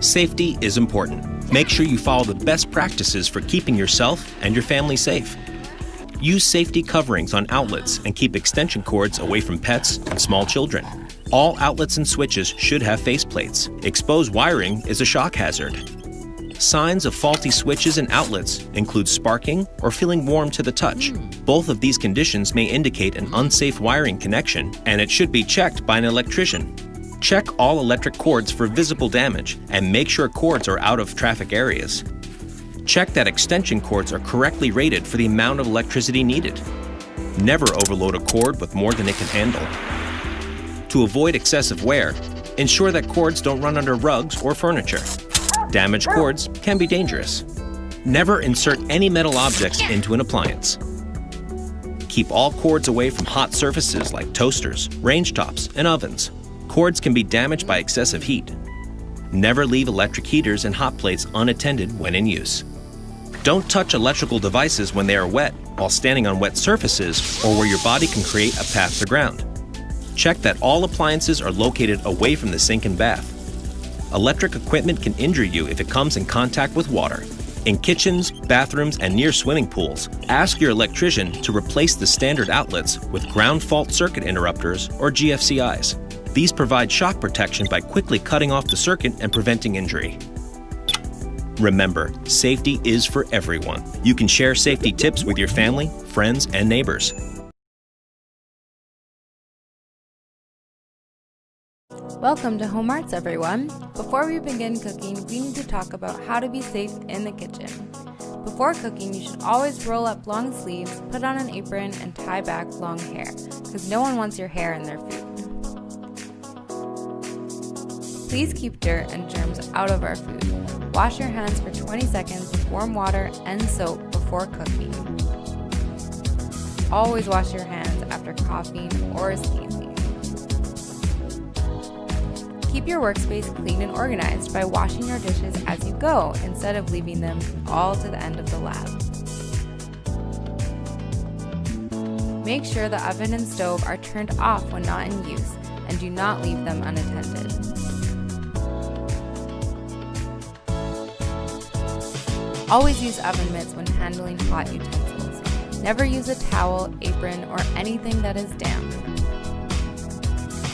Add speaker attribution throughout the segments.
Speaker 1: Safety is important. Make sure you follow the best practices for keeping yourself and your family safe. Use safety coverings on outlets and keep extension cords away from pets and small children. All outlets and switches should have faceplates. Exposed wiring is a shock hazard. Signs of faulty switches and outlets include sparking or feeling warm to the touch. Both of these conditions may indicate an unsafe wiring connection, and it should be checked by an electrician. Check all electric cords for visible damage and make sure cords are out of traffic areas. Check that extension cords are correctly rated for the amount of electricity needed. Never overload a cord with more than it can handle. To avoid excessive wear, ensure that cords don't run under rugs or furniture. Damaged cords can be dangerous. Never insert any metal objects into an appliance. Keep all cords away from hot surfaces like toasters, range tops, and ovens. Cords can be damaged by excessive heat. Never leave electric heaters and hot plates unattended when in use. Don't touch electrical devices when they are wet while standing on wet surfaces or where your body can create a path to ground. Check that all appliances are located away from the sink and bath. Electric equipment can injure you if it comes in contact with water. In kitchens, bathrooms, and near swimming pools, ask your electrician to replace the standard outlets with ground fault circuit interrupters or GFCIs. These provide shock protection by quickly cutting off the circuit and preventing injury. Remember, safety is for everyone. You can share safety tips with your family, friends, and neighbors.
Speaker 2: Welcome to Home Arts, everyone. Before we begin cooking, we need to talk about how to be safe in the kitchen. Before cooking, you should always roll up long sleeves, put on an apron, and tie back long hair, because no one wants your hair in their food. Please keep dirt and germs out of our food. Wash your hands for 20 seconds with warm water and soap before cooking. Always wash your hands after coughing or sneezing. Keep your workspace clean and organized by washing your dishes as you go instead of leaving them all to the end of the lab. Make sure the oven and stove are turned off when not in use and do not leave them unattended. Always use oven mitts when handling hot utensils. Never use a towel, apron, or anything that is damp.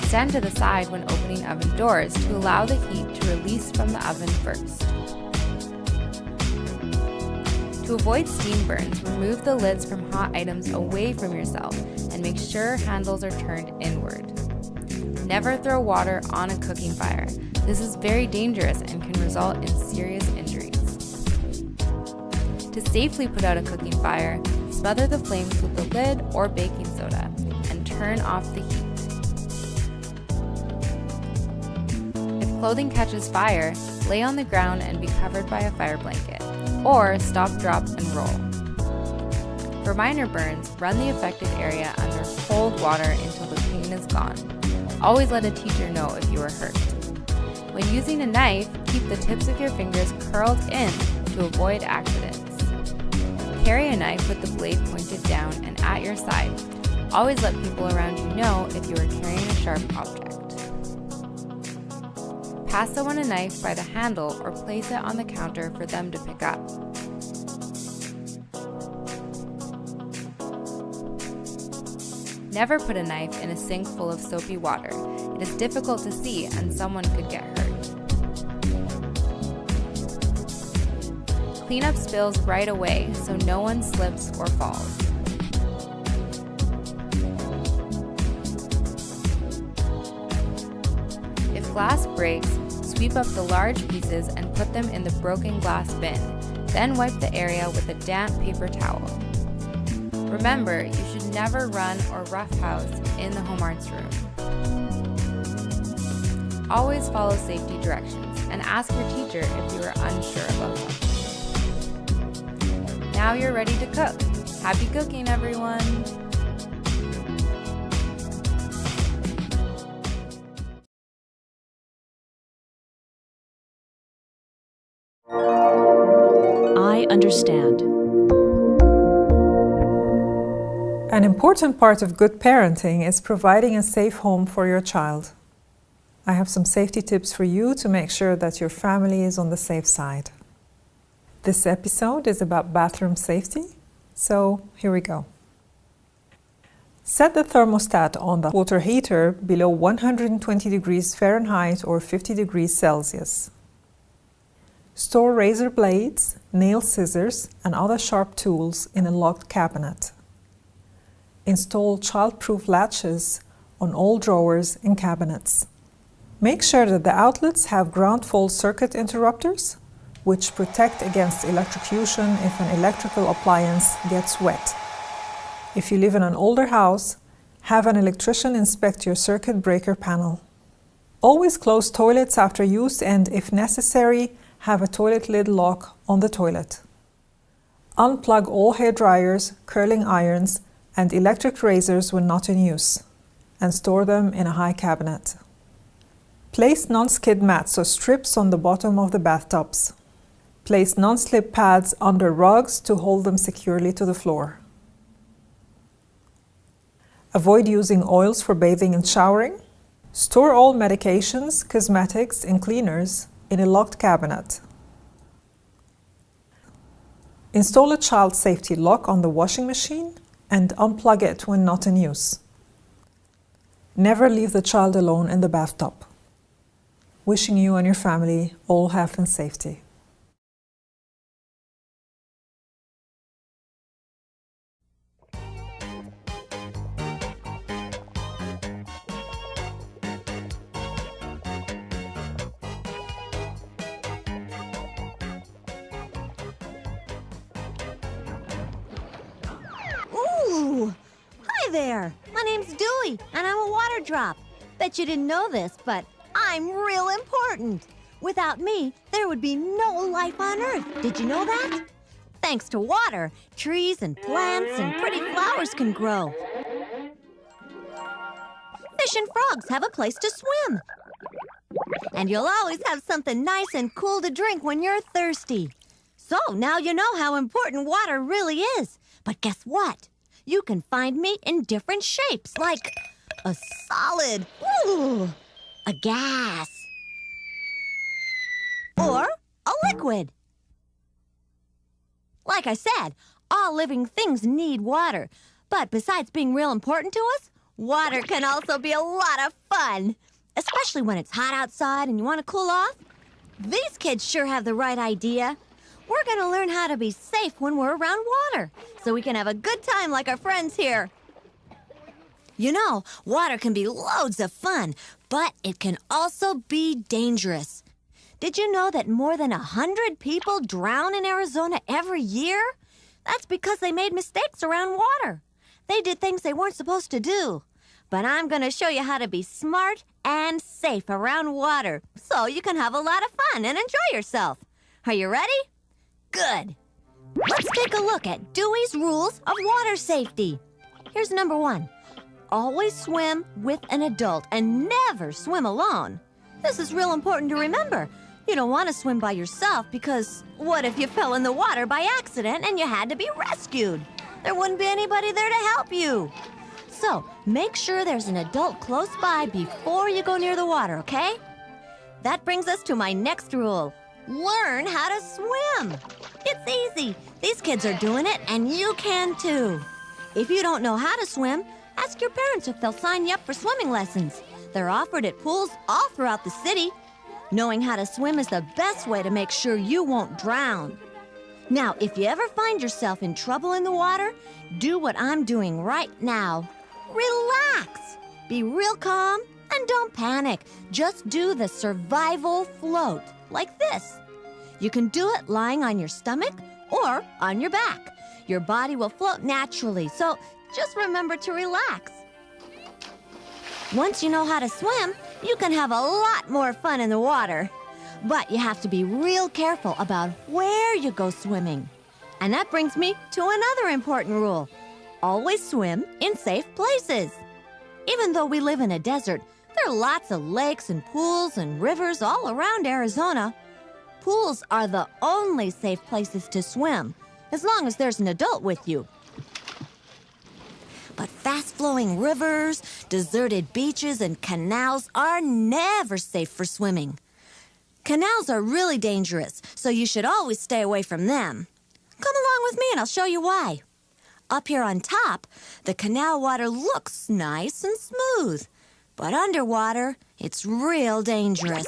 Speaker 2: Stand to the side when opening oven doors to allow the heat to release from the oven first. To avoid steam burns, remove the lids from hot items away from yourself and make sure handles are turned inward. Never throw water on a cooking fire. This is very dangerous and can result in serious injuries. To safely put out a cooking fire, smother the flames with the lid or baking soda and turn off the heat. Clothing catches fire, lay on the ground and be covered by a fire blanket, or stop, drop, and roll. For minor burns, run the affected area under cold water until the pain is gone. Always let a teacher know if you are hurt. When using a knife, keep the tips of your fingers curled in to avoid accidents. Carry a knife with the blade pointed down and at your side. Always let people around you know if you are carrying a sharp object. Pass someone a knife by the handle or place it on the counter for them to pick up. Never put a knife in a sink full of soapy water. It is difficult to see and someone could get hurt. Clean up spills right away so no one slips or falls. If glass breaks, sweep up the large pieces and put them in the broken glass bin. Then wipe the area with a damp paper towel. Remember, you should never run or roughhouse in the home arts room. Always follow safety directions and ask your teacher if you are unsure about something. Now you're ready to cook. Happy cooking, everyone!
Speaker 3: I understand.
Speaker 4: An important part of good parenting is providing a safe home for your child. I have some safety tips for you to make sure that your family is on the safe side. This episode is about bathroom safety, so here we go. Set the thermostat on the water heater below 120 degrees Fahrenheit or 50 degrees Celsius. Store razor blades, nail scissors, and other sharp tools in a locked cabinet. Install child-proof latches on all drawers and cabinets. Make sure that the outlets have ground-fault circuit interrupters, which protect against electrocution if an electrical appliance gets wet. If you live in an older house, have an electrician inspect your circuit breaker panel. Always close toilets after use and, if necessary, have a toilet lid lock on the toilet. Unplug all hair dryers, curling irons, and electric razors when not in use, and store them in a high cabinet. Place non-skid mats or strips on the bottom of the bathtubs. Place non-slip pads under rugs to hold them securely to the floor. Avoid using oils for bathing and showering. Store all medications, cosmetics, and cleaners in a locked cabinet. Install a child safety lock on the washing machine and unplug it when not in use. Never leave the child alone in the bathtub. Wishing you and your family all health and safety.
Speaker 5: Ooh! Hi there! My name's Dewey, and I'm a water drop. Bet you didn't know this, but I'm real important. Without me, there would be no life on Earth. Did you know that? Thanks to water, trees and plants and pretty flowers can grow. Fish and frogs have a place to swim. And you'll always have something nice and cool to drink when you're thirsty. So now you know how important water really is. But guess what? You can find me in different shapes, like a solid, ooh, a gas, or a liquid. Like I said, all living things need water. But besides being real important to us, water can also be a lot of fun. Especially when it's hot outside and you want to cool off. These kids sure have the right idea. We're going to learn how to be safe when we're around water, so we can have a good time like our friends here. You know, water can be loads of fun, but it can also be dangerous. Did you know that more than 100 people drown in Arizona every year? That's because they made mistakes around water. They did things they weren't supposed to do. But I'm going to show you how to be smart and safe around water, so you can have a lot of fun and enjoy yourself. Are you ready? Good. Let's take a look at Dewey's Rules of Water Safety. Here's number 1. Always swim with an adult and never swim alone. This is real important to remember. You don't want to swim by yourself because what if you fell in the water by accident and you had to be rescued? There wouldn't be anybody there to help you. So make sure there's an adult close by before you go near the water, okay? That brings us to my next rule. Learn how to swim. It's easy. These kids are doing it, and you can too. If you don't know how to swim, ask your parents if they'll sign you up for swimming lessons. They're offered at pools all throughout the city. Knowing how to swim is the best way to make sure you won't drown. Now, if you ever find yourself in trouble in the water, do what I'm doing right now. Relax. Be real calm and don't panic. Just do the survival float, like this. You can do it lying on your stomach or on your back. Your body will float naturally, so just remember to relax. Once you know how to swim, you can have a lot more fun in the water. But you have to be real careful about where you go swimming. And that brings me to another important rule. Always swim in safe places. Even though we live in a desert, there are lots of lakes and pools and rivers all around Arizona. Pools are the only safe places to swim, as long as there's an adult with you. But fast-flowing rivers, deserted beaches, and canals are never safe for swimming. Canals are really dangerous, so you should always stay away from them. Come along with me and I'll show you why. Up here on top, the canal water looks nice and smooth, but underwater, it's real dangerous.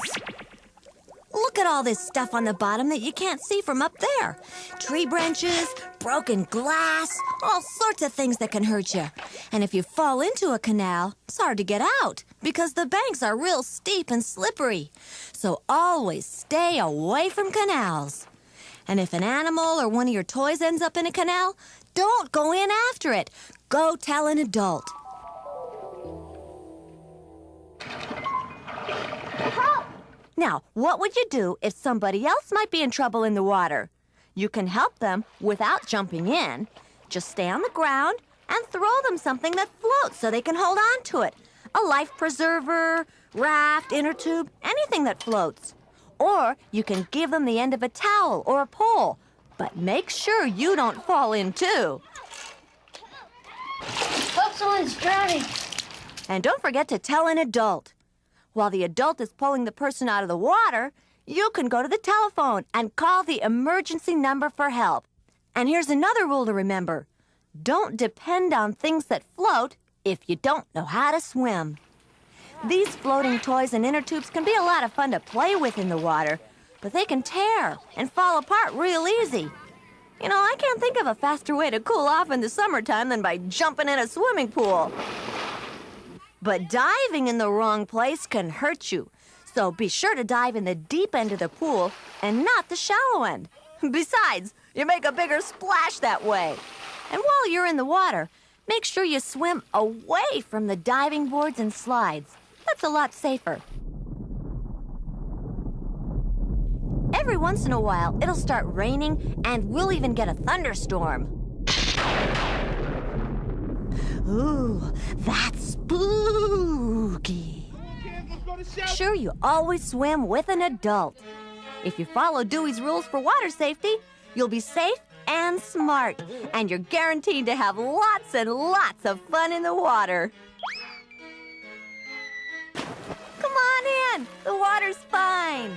Speaker 5: Look at all this stuff on the bottom that you can't see from up there. Tree branches, broken glass, all sorts of things that can hurt you. And if you fall into a canal, it's hard to get out because the banks are real steep and slippery. So always stay away from canals. And if an animal or one of your toys ends up in a canal, don't go in after it. Go tell an adult. Now, what would you do if somebody else might be in trouble in the water? You can help them without jumping in. Just stay on the ground and throw them something that floats so they can hold on to it. A life preserver, raft, inner tube, anything that floats. Or you can give them the end of a towel or a pole. But make sure you don't fall in too.
Speaker 6: Hope someone's drowning.
Speaker 5: And don't forget to tell an adult. While the adult is pulling the person out of the water, you can go to the telephone and call the emergency number for help. And here's another rule to remember. Don't depend on things that float if you don't know how to swim. These floating toys and inner tubes can be a lot of fun to play with in the water, but they can tear and fall apart real easy. You know, I can't think of a faster way to cool off in the summertime than by jumping in a swimming pool. But diving in the wrong place can hurt you. So be sure to dive in the deep end of the pool and not the shallow end. Besides, you make a bigger splash that way. And while you're in the water, make sure you swim away from the diving boards and slides. That's a lot safer. Every once in a while, it'll start raining and we'll even get a thunderstorm. Ooh, that's spooky. Sure, you always swim with an adult. If you follow Dewey's rules for water safety, you'll be safe and smart, and you're guaranteed to have lots and lots of fun in the water. Come on in, the water's fine.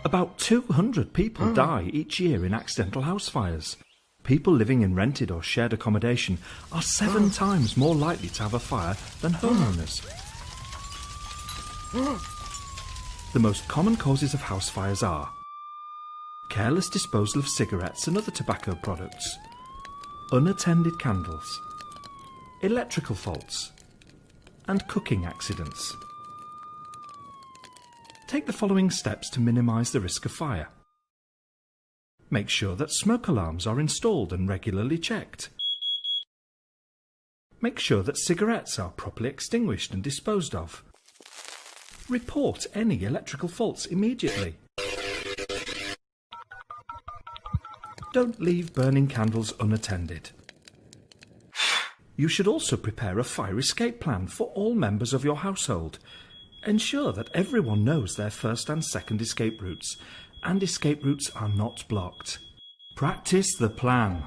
Speaker 7: About 200 people die each year in accidental house fires. People living in rented or shared accommodation are 7 times more likely to have a fire than homeowners. The most common causes of house fires are careless disposal of cigarettes and other tobacco products, unattended candles, electrical faults, and cooking accidents. Take the following steps to minimise the risk of fire. Make sure that smoke alarms are installed and regularly checked. Make sure that cigarettes are properly extinguished and disposed of. Report any electrical faults immediately. Don't leave burning candles unattended. You should also prepare a fire escape plan for all members of your household. Ensure that everyone knows their first and second escape routes, and escape routes are not blocked. Practice the plan.